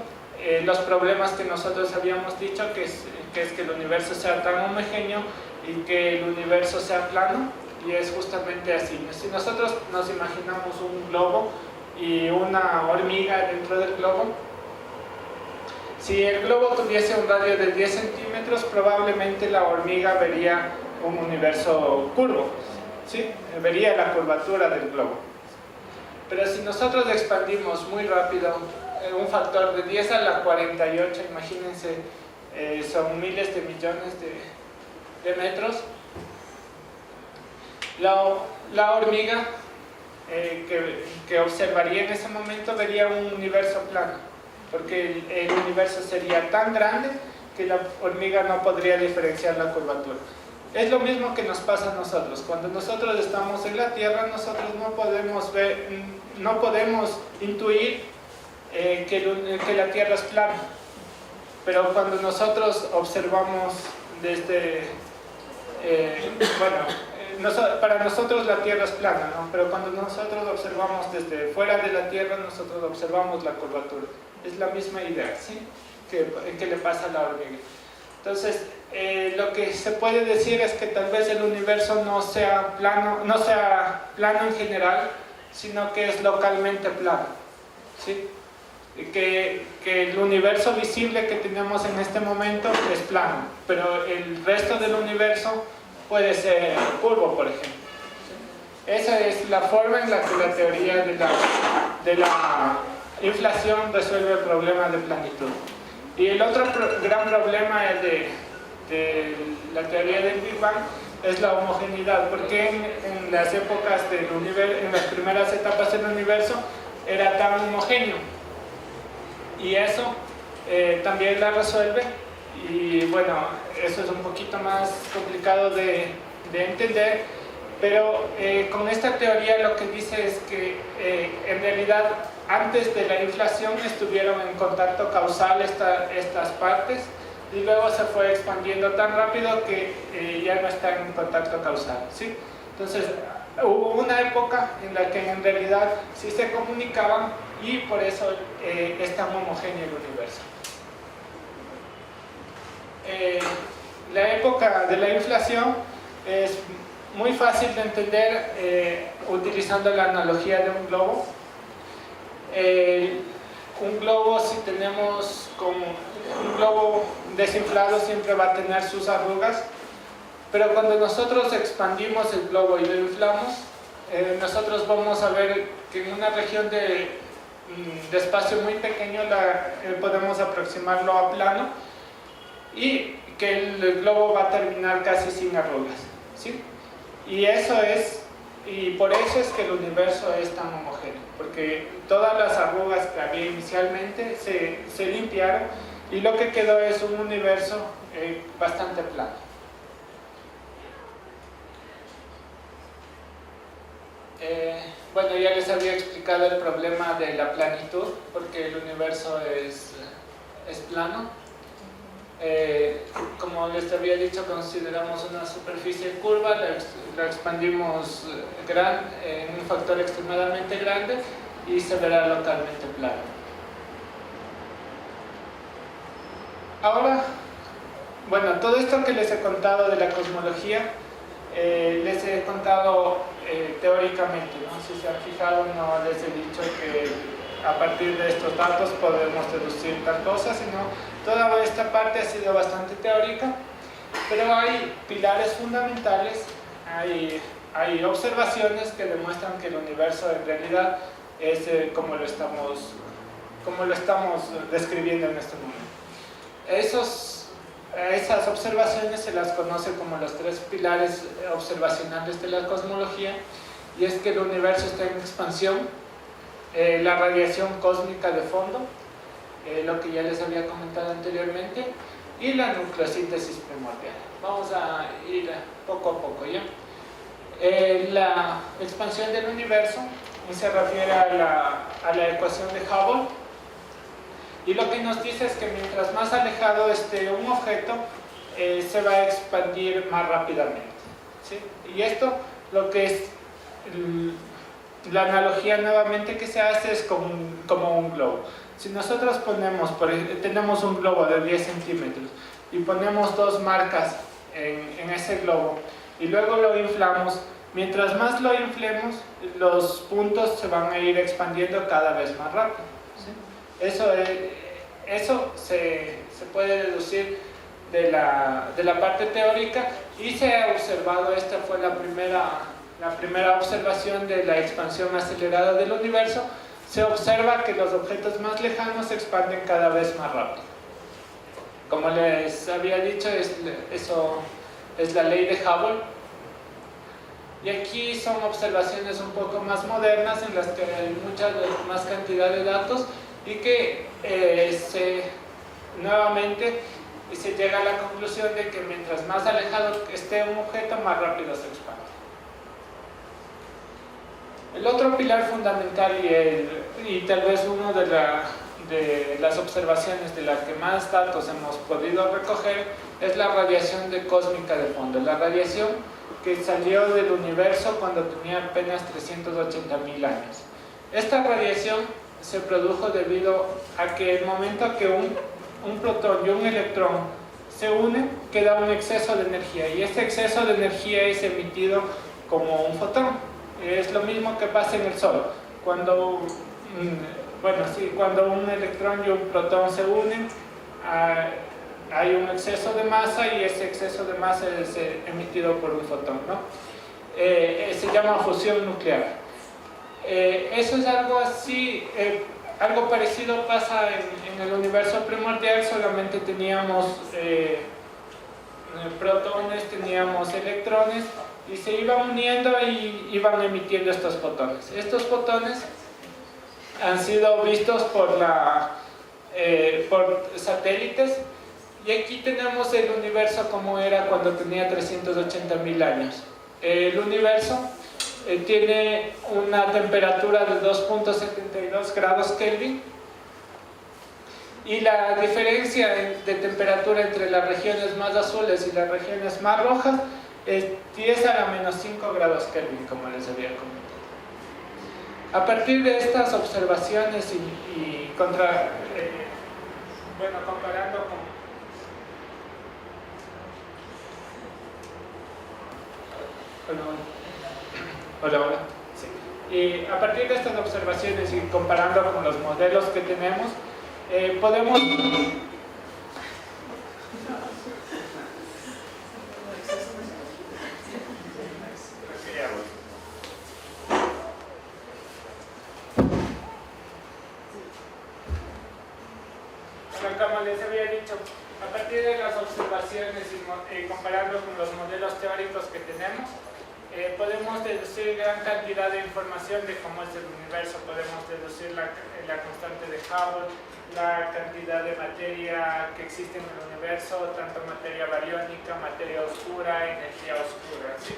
los problemas que nosotros habíamos dicho, que es que el universo sea tan homogéneo y que el universo sea plano? Y es justamente así. Si nosotros nos imaginamos un globo y una hormiga dentro del globo, si el globo tuviese un radio de 10 centímetros, probablemente la hormiga vería un universo curvo, ¿sí? Vería la curvatura del globo. Pero si nosotros expandimos muy rápido, un factor de 10 a la 48, imagínense, son miles de millones de metros, la hormiga que observaría en ese momento vería un universo plano, porque el universo sería tan grande que la hormiga no podría diferenciar la curvatura. Es lo mismo que nos pasa a nosotros. Cuando nosotros estamos en la Tierra, nosotros no podemos intuir que la Tierra es plana. Pero cuando nosotros observamos desde... para nosotros la Tierra es plana, ¿no? Pero cuando nosotros observamos desde fuera de la Tierra, nosotros observamos la curvatura. Es la misma idea, ¿sí? que le pasa a la hormiga. Entonces, lo que se puede decir es que tal vez el universo no sea plano en general, sino que es localmente plano, ¿sí? Que el universo visible que tenemos en este momento es plano, pero el resto del universo puede ser curvo, por ejemplo, ¿sí? Esa es la forma en la que la teoría de la inflación resuelve el problema de planitud. Y el otro gran problema de la teoría del Big Bang es la homogeneidad, porque en las épocas del universo, en las primeras etapas del universo, era tan homogéneo. Y eso también la resuelve, y bueno, eso es un poquito más complicado de entender, pero con esta teoría lo que dice es que en realidad antes de la inflación estuvieron en contacto causal estas partes, y luego se fue expandiendo tan rápido que ya no están en contacto causal, ¿sí? Entonces hubo una época en la que en realidad sí se comunicaban, y por eso es tan homogéneo el universo. la época de la inflación es muy fácil de entender utilizando la analogía de un globo. Un globo, si tenemos como un globo desinflado, siempre va a tener sus arrugas, pero cuando nosotros expandimos el globo y lo inflamos, nosotros vamos a ver que en una región de espacio muy pequeño podemos aproximarlo a plano y que el globo va a terminar casi sin arrugas, ¿sí? Y por eso es que el universo es tan homogéneo, porque todas las arrugas que había inicialmente se limpiaron y lo que quedó es un universo bastante plano. Bueno, ya les había explicado el problema de la planitud, porque el universo es plano. Como les había dicho, consideramos una superficie curva, la expandimos en un factor extremadamente grande y se verá localmente plano. Ahora, bueno, todo esto que les he contado de la cosmología, les he contado teóricamente, ¿no? Si se han fijado, no les he dicho que a partir de estos datos podemos deducir tal cosa, sino toda esta parte ha sido bastante teórica, pero hay pilares fundamentales, hay observaciones que demuestran que el universo en realidad es como lo estamos describiendo en este momento. Esas observaciones se las conoce como los 3 pilares observacionales de la cosmología, y es que el universo está en expansión, la radiación cósmica de fondo, lo que ya les había comentado anteriormente, y la nucleosíntesis primordial. Vamos a ir poco a poco, ¿ya? La expansión del universo se refiere a la ecuación de Hubble, y lo que nos dice es que mientras más alejado esté un objeto, se va a expandir más rápidamente, ¿sí? Y esto, lo que es la analogía nuevamente que se hace es como un globo. Si nosotros tenemos un globo de 10 centímetros y ponemos 2 marcas en ese globo y luego lo inflamos, mientras más lo inflemos, los puntos se van a ir expandiendo cada vez más rápido, ¿sí? Eso se puede deducir de la parte teórica, y se ha observado, esta fue la primera observación de la expansión acelerada del universo. Se observa que los objetos más lejanos se expanden cada vez más rápido. Como les había dicho, eso es la ley de Hubble. Y aquí son observaciones un poco más modernas en las que hay mucha más cantidad de datos y que nuevamente se llega a la conclusión de que mientras más alejado esté un objeto, más rápido se expande. El otro pilar fundamental y tal vez uno de las observaciones de las que más datos hemos podido recoger es la radiación cósmica de fondo, la radiación que salió del universo cuando tenía apenas 380.000 años. Esta radiación se produjo debido a que el momento que un protón y un electrón se unen, queda un exceso de energía, y ese exceso de energía es emitido como un fotón. Es lo mismo que pasa en el Sol. Cuando un electrón y un protón se unen, hay un exceso de masa, y ese exceso de masa es emitido por un fotón, ¿no? Se llama fusión nuclear. Eso es algo así, algo parecido pasa en el universo primordial, solamente teníamos protones, teníamos electrones, y se iban uniendo y iban emitiendo estos fotones. Estos fotones han sido vistos por satélites, y aquí tenemos el universo como era cuando tenía 380.000 años. El universo tiene una temperatura de 2.72 grados Kelvin, y la diferencia de temperatura entre las regiones más azules y las regiones más rojas es 10 a la menos 5 grados Kelvin, como les había comentado. A partir de estas observaciones y comparando Hola, hola. Sí. Y a partir de estas observaciones y comparando con los modelos que tenemos, podemos... Como les había dicho, a partir de las observaciones y comparando con los modelos teóricos que tenemos, podemos deducir gran cantidad de información de cómo es el universo. Podemos deducir la constante de Hubble, la cantidad de materia que existe en el universo, tanto materia bariónica, materia oscura, energía oscura, ¿sí?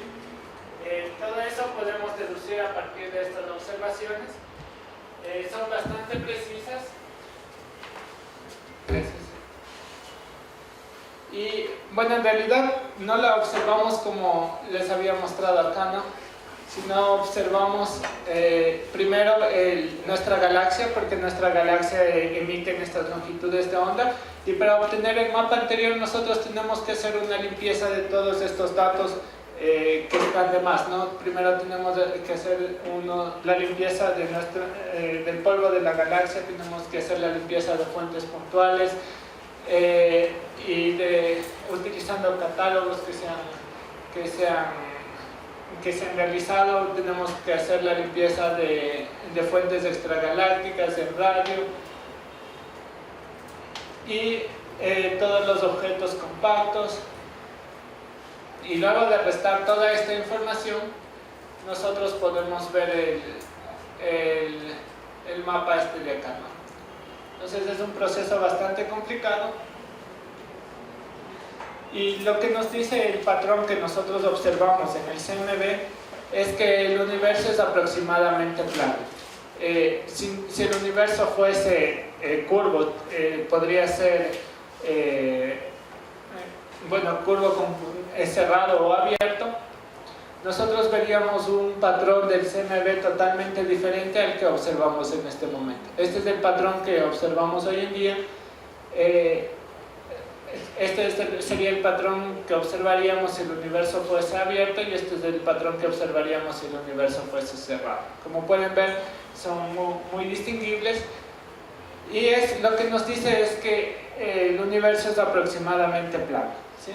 Todo eso podemos deducir a partir de estas observaciones. Son bastante precisas. Gracias. Y bueno, en realidad no la observamos como les había mostrado acá, ¿no? Sino observamos primero nuestra galaxia, porque nuestra galaxia emite estas longitudes de onda, y para obtener el mapa anterior nosotros tenemos que hacer una limpieza de todos estos datos que están de más, ¿no? Primero tenemos que hacer la limpieza de del polvo de la galaxia, tenemos que hacer la limpieza de fuentes puntuales, y utilizando catálogos que se han realizado, tenemos que hacer la limpieza de fuentes extragalácticas en radio y todos los objetos compactos. Y luego de restar toda esta información, nosotros podemos ver el mapa este de acá, ¿no? Entonces es un proceso bastante complicado. Y lo que nos dice el patrón que nosotros observamos en el CMB es que el universo es aproximadamente plano. Si el universo fuese curvo, podría ser curvo cerrado o abierto, nosotros veríamos un patrón del CMB totalmente diferente al que observamos en este momento. Este es el patrón que observamos hoy en día. Este sería el patrón que observaríamos si el universo fuese abierto, y este es el patrón que observaríamos si el universo fuese cerrado. Como pueden ver, son muy distinguibles, y lo que nos dice es que el universo es aproximadamente plano, ¿sí?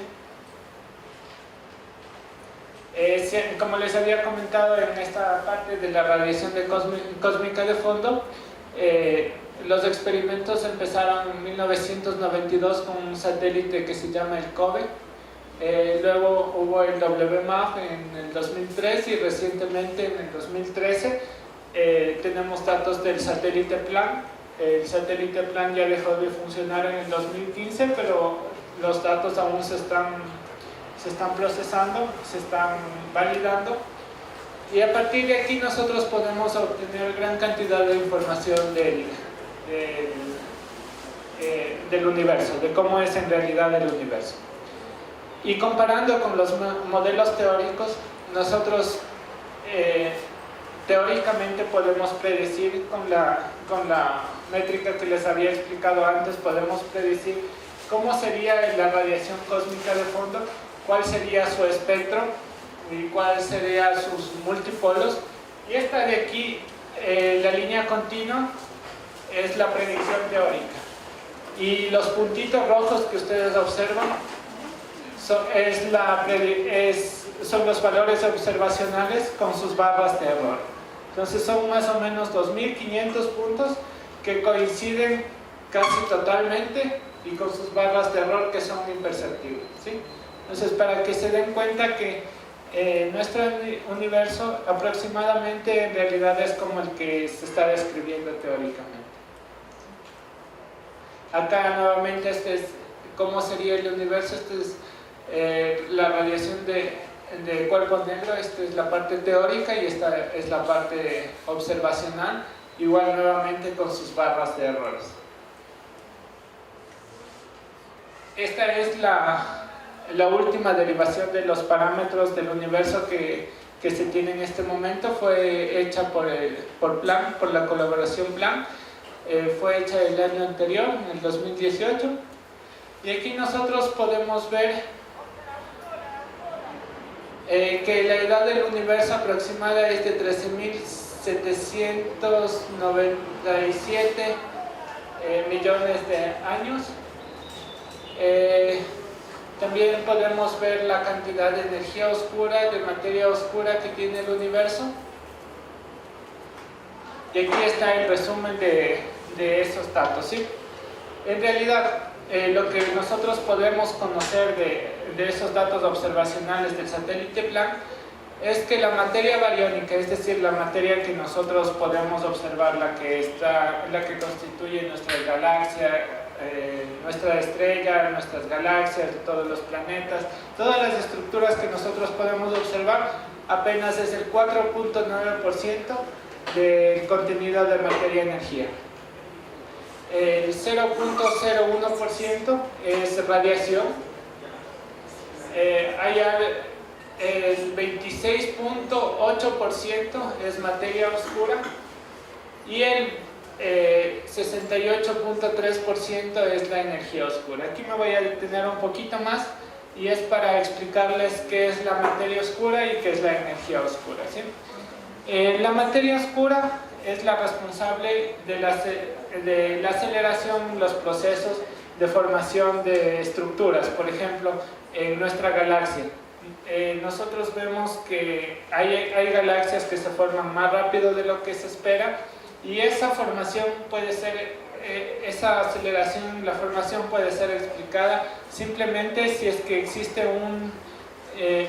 Como les había comentado en esta parte de la radiación cósmica de fondo, los experimentos empezaron en 1992 con un satélite que se llama el COBE. Luego hubo el WMAP en el 2003, y recientemente en el 2013 tenemos datos del satélite Planck. El satélite Planck ya dejó de funcionar en el 2015, pero los datos aún se están procesando, se están validando, y a partir de aquí nosotros podemos obtener gran cantidad de información del universo, de cómo es en realidad el universo. Y comparando con los modelos teóricos, nosotros teóricamente podemos predecir con la métrica que les había explicado antes, podemos predecir cómo sería la radiación cósmica de fondo, cuál sería su espectro y cuáles serían sus multipolos. Y esta de aquí, la línea continua, es la predicción teórica, y los puntitos rojos que ustedes observan son los valores observacionales con sus barras de error. Entonces son más o menos 2500 puntos que coinciden casi totalmente, y con sus barras de error que son imperceptibles, ¿sí? Entonces, para que se den cuenta que nuestro universo aproximadamente en realidad es como el que se está describiendo teóricamente. Acá nuevamente este es cómo sería el universo. Este es la radiación de cuerpo negro. Esta es la parte teórica y esta es la parte observacional, igual nuevamente con sus barras de errores. Esta es la última derivación de los parámetros del universo que se tiene en este momento. Fue hecha por Planck, por la colaboración Planck. Fue hecha el año anterior, en el 2018. Y aquí nosotros podemos ver que la edad del universo aproximada es de 13.797 millones de años. También podemos ver la cantidad de energía oscura, de materia oscura que tiene el universo. Y aquí está el resumen de esos datos, ¿sí? En realidad, lo que nosotros podemos conocer de esos datos observacionales del satélite Planck es que la materia bariónica, es decir, la materia que nosotros podemos observar, la que constituye nuestra galaxia, nuestra estrella, nuestras galaxias, todos los planetas, todas las estructuras que nosotros podemos observar, apenas es el 4.9% del contenido de materia-energía. El 0.01% es radiación. El 26.8% es materia oscura y el 68.3% es la energía oscura. Aquí me voy a detener un poquito más y es para explicarles qué es la materia oscura y qué es la energía oscura, ¿sí? La materia oscura es la responsable de la aceleración, los procesos de formación de estructuras. Por ejemplo, en nuestra galaxia, nosotros vemos que hay galaxias que se forman más rápido de lo que se espera, y esa formación puede ser, esa aceleración, la formación puede ser explicada simplemente si es que existe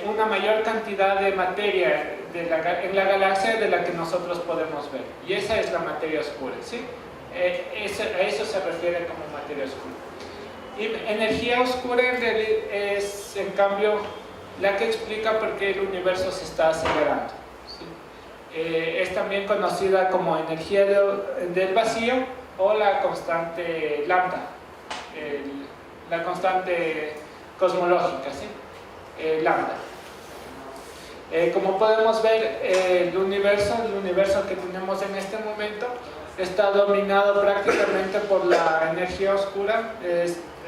una mayor cantidad de materia en la galaxia de la que nosotros podemos ver, y esa es la materia oscura, ¿sí? A eso se refiere como materia oscura. Y energía oscura en realidad es, en cambio, la que explica por qué el universo se está acelerando, ¿sí? Es también conocida como energía del vacío o la constante lambda, la constante cosmológica, ¿sí? Lambda. Como podemos ver, el universo que tenemos en este momento está dominado prácticamente por la energía oscura.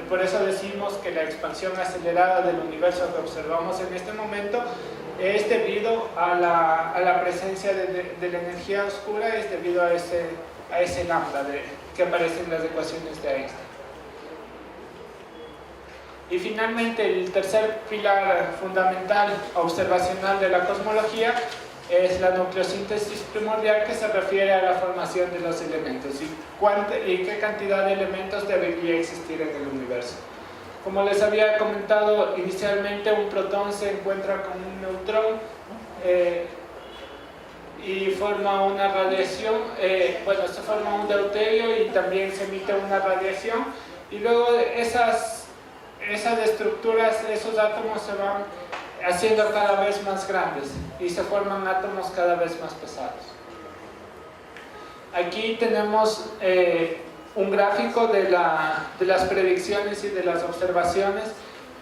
Por eso decimos que la expansión acelerada del universo que observamos en este momento es debido a la presencia de la energía oscura, es debido a ese lambda que aparece en las ecuaciones de Einstein. Y finalmente, el tercer pilar fundamental observacional de la cosmología es la nucleosíntesis primordial, que se refiere a la formación de los elementos y qué cantidad de elementos debería existir en el universo. Como les había comentado inicialmente, un protón se encuentra con un neutrón y forma una radiación, se forma un deuterio y también se emite una radiación, y luego esas estructuras, esos átomos se van haciendo cada vez más grandes y se forman átomos cada vez más pesados. Aquí tenemos un gráfico de las predicciones y de las observaciones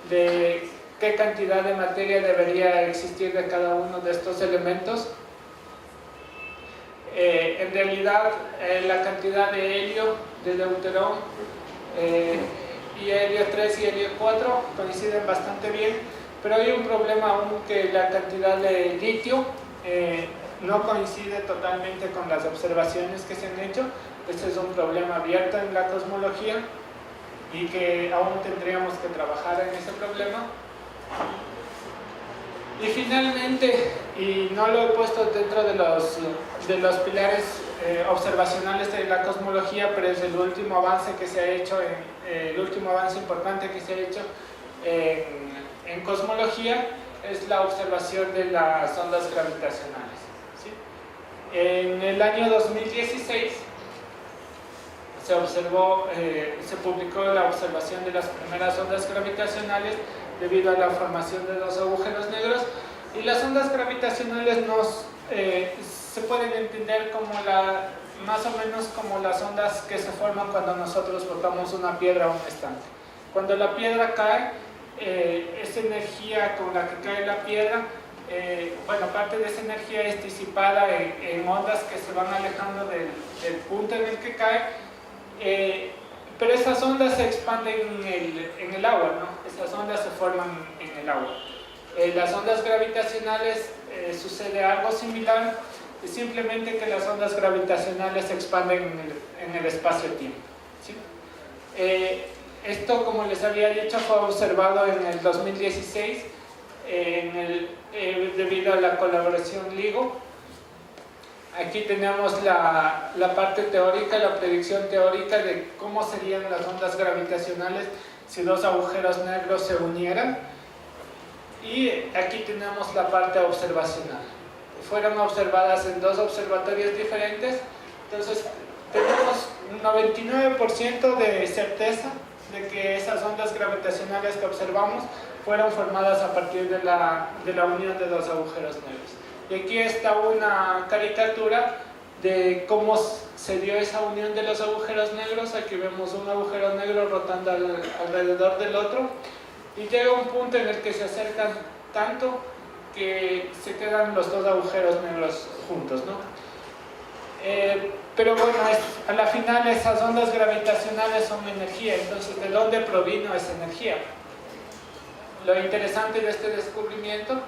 de qué cantidad de materia debería existir de cada uno de estos elementos. En realidad, la cantidad de helio, de deuterón, y helio 3 y helio 4 coinciden bastante bien, pero hay un problema aún, que la cantidad de litio no coincide totalmente con las observaciones que se han hecho. Este es un problema abierto en la cosmología y que aún tendríamos que trabajar en ese problema. Y finalmente, y no lo he puesto dentro de los pilares observacionales de la cosmología, pero es el último avance que se ha hecho, el último avance importante que se ha hecho en cosmología, es la observación de las ondas gravitacionales, ¿sí? En el año 2016 se publicó la observación de las primeras ondas gravitacionales debido a la formación de dos agujeros negros, y las ondas gravitacionales se pueden entender como más o menos como las ondas que se forman cuando nosotros botamos una piedra a un estante. Cuando la piedra cae, esa energía con la que cae la piedra, parte de esa energía es disipada en ondas que se van alejando del punto en el que cae, pero esas ondas se expanden en el agua, ¿no? Esas ondas se forman en el agua. Las ondas gravitacionales sucede algo similar, es simplemente que las ondas gravitacionales se expanden en el espacio-tiempo, ¿sí? Esto, como les había dicho, fue observado en el 2016 debido a la colaboración LIGO. Aquí tenemos la parte teórica, la predicción teórica de cómo serían las ondas gravitacionales si dos agujeros negros se unieran. Y aquí tenemos la parte observacional. Fueron observadas en dos observatorios diferentes, entonces tenemos un 99% de certeza de que esas ondas gravitacionales que observamos fueron formadas a partir de la unión de dos agujeros negros. Y aquí está una caricatura de cómo se dio esa unión de los agujeros negros. Aquí vemos un agujero negro rotando alrededor del otro, y llega un punto en el que se acercan tanto que se quedan los dos agujeros negros juntos, ¿no? Pero bueno, a la final esas ondas gravitacionales son energía. Entonces, ¿de dónde provino esa energía? Lo interesante de este descubrimiento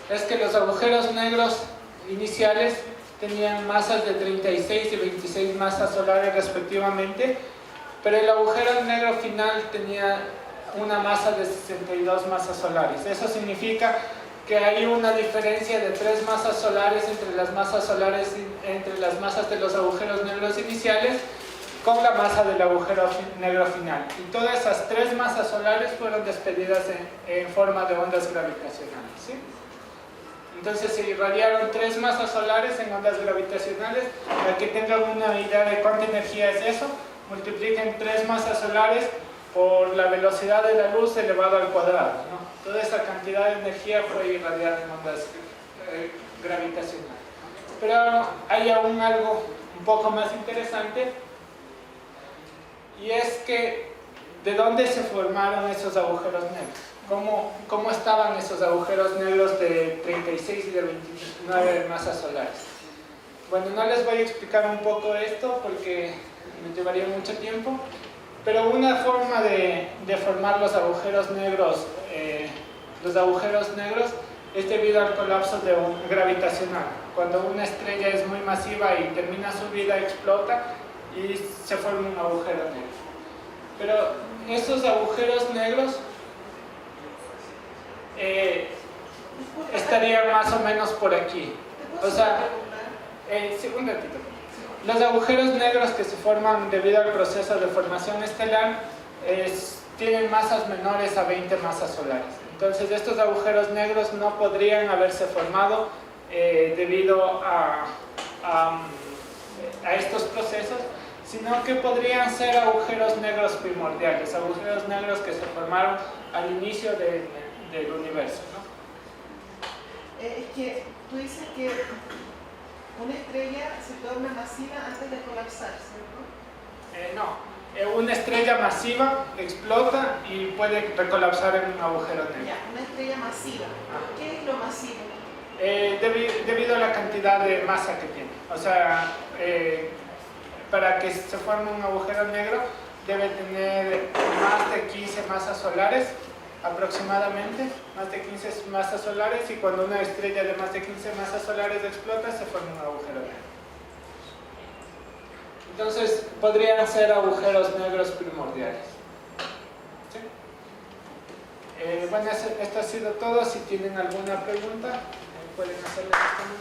es que los agujeros negros iniciales tenían masas de 36 y 26 masas solares respectivamente, pero el agujero negro final tenía una masa de 62 masas solares. Eso significa que hay una diferencia de 3 masas solares entre las masas de los agujeros negros iniciales con la masa del agujero negro final. Y todas esas 3 masas solares fueron despedidas en forma de ondas gravitacionales, ¿sí? Entonces se irradiaron 3 masas solares en ondas gravitacionales. Para que tengan una idea de cuánta energía es eso, multipliquen 3 masas solares por la velocidad de la luz elevado al cuadrado, ¿no? Toda esa cantidad de energía fue irradiada en ondas gravitacionales. Pero hay aún algo un poco más interesante, y es que ¿de dónde se formaron esos agujeros negros? ¿Cómo estaban esos agujeros negros de 36 y de 29 masas solares? Bueno, no les voy a explicar un poco esto porque me llevaría mucho tiempo, pero una forma de formar los agujeros negros es debido al colapso gravitacional. Cuando una estrella es muy masiva y termina su vida, explota y se forma un agujero negro. Pero esos agujeros negros estarían más o menos por aquí. O sea, sí, un ratito. Los agujeros negros que se forman debido al proceso de formación estelar tienen masas menores a 20 masas solares. Entonces estos agujeros negros no podrían haberse formado debido a estos procesos, sino que podrían ser agujeros negros primordiales, agujeros negros que se formaron al inicio del universo, ¿no? Es que tú dices que una estrella se torna masiva antes de colapsar, ¿cierto? No, una estrella masiva explota y puede recolapsar en un agujero negro. Ya, una estrella masiva. ¿Qué es lo masivo? Debido a la cantidad de masa que tiene. O sea, para que se forme un agujero negro debe tener más de 15 masas solares aproximadamente, más de 15 masas solares, y cuando una estrella de más de 15 masas solares explota se forma un agujero negro. Entonces podrían ser agujeros negros primordiales, ¿sí? Bueno, esto ha sido todo. Si tienen alguna pregunta pueden hacerla en este momento.